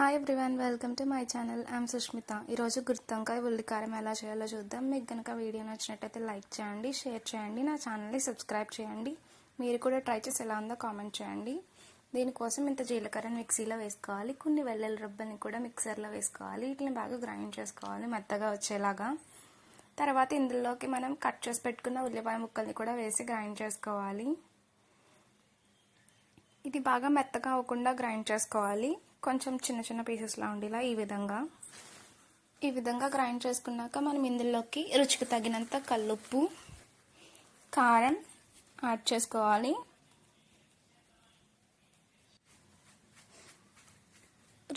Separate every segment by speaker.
Speaker 1: Hi everyone, welcome to my channel. I'm Sushmita. ఈరోజు గుత్తి ఉల్లికారం ఎలా చేయాలో చూద్దాం. మీకు కనుక వీడియో నచ్చినట్టయితే లైక్ చేయండి, షేర్ చేయండి, నా ఛానల్ని సబ్స్క్రైబ్ చేయండి. మీరు కూడా ట్రై చేసి ఎలా ఉందో కామెంట్ చేయండి. దీనికోసం ఇంత జీలకర్రని మిక్సీలో వేసుకోవాలి, కొన్ని వెల్లుల్లి రబ్బని కూడా మిక్సర్లో వేసుకోవాలి. వీటిని బాగా గ్రైండ్ చేసుకోవాలి మెత్తగా వచ్చేలాగా. తర్వాత ఇందులోకి మనం కట్ చేసి పెట్టుకున్న ఉల్లిపాయ ముక్కల్ని కూడా వేసి గ్రైండ్ చేసుకోవాలి. ఇది బాగా మెత్తగా అవ్వకుండా గ్రైండ్ చేసుకోవాలి. కొంచెం చిన్న చిన్న పీసెస్లా ఉండేలా ఈ విధంగా గ్రైండ్ చేసుకున్నాక మనం ఇందులోకి రుచికి తగినంత కల్లుప్పు, కారం యాడ్ చేసుకోవాలి.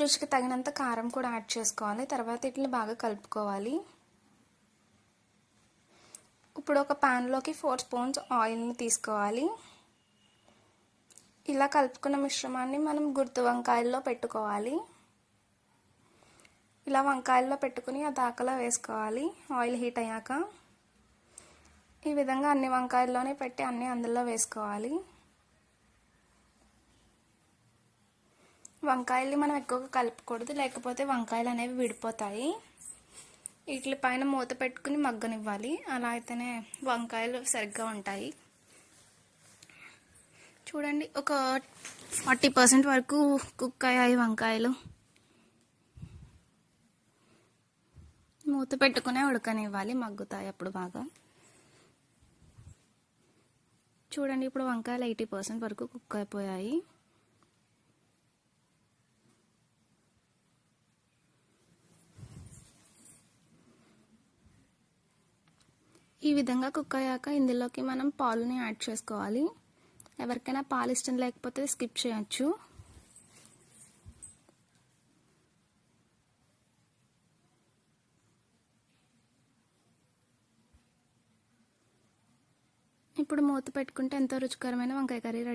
Speaker 1: రుచికి తగినంత కారం కూడా యాడ్ చేసుకోవాలి. తర్వాత వీటిని బాగా కలుపుకోవాలి. ఇప్పుడు ఒక ప్యాన్లోకి 4 స్పూన్స్ ఆయిల్ని తీసుకోవాలి. ఇలా కలుపుకున్న మిశ్రమాన్ని మనం గుత్తి వంకాయల్లో పెట్టుకోవాలి. ఇలా వంకాయల్లో పెట్టుకుని ఆ దాకలో వేసుకోవాలి. ఆయిల్ హీట్ అయ్యాక ఈ విధంగా అన్ని వంకాయల్లోనే పెట్టి అన్ని అందులో వేసుకోవాలి. వంకాయల్ని మనం ఎక్కువగా కలుపుకూడదు, లేకపోతే వంకాయలు అనేవి విడిపోతాయి. వీటి పైన మూత పెట్టుకుని మగ్గనివ్వాలి. అలా అయితేనే వంకాయలు సరిగ్గా ఉంటాయి. చూడండి, ఒక 40% వరకు కుక్ అయ్యాయి వంకాయలు. మూత పెట్టుకునే ఉడకనివ్వాలి, మగ్గుతాయి అప్పుడు బాగా. చూడండి, ఇప్పుడు వంకాయలు 80% వరకు కుక్ అయిపోయాయి. ఈ విధంగా కుక్ అయ్యాక ఇందులోకి మనం పాలుని యాడ్ చేసుకోవాలి. ఎవరికైనా పాలు ఇష్టం లేకపోతే స్కిప్ చేయొచ్చు. ఇప్పుడు మూత పెట్టుకుంటే ఎంతో రుచికరమైన వంకాయ కర్రీ రెడీ.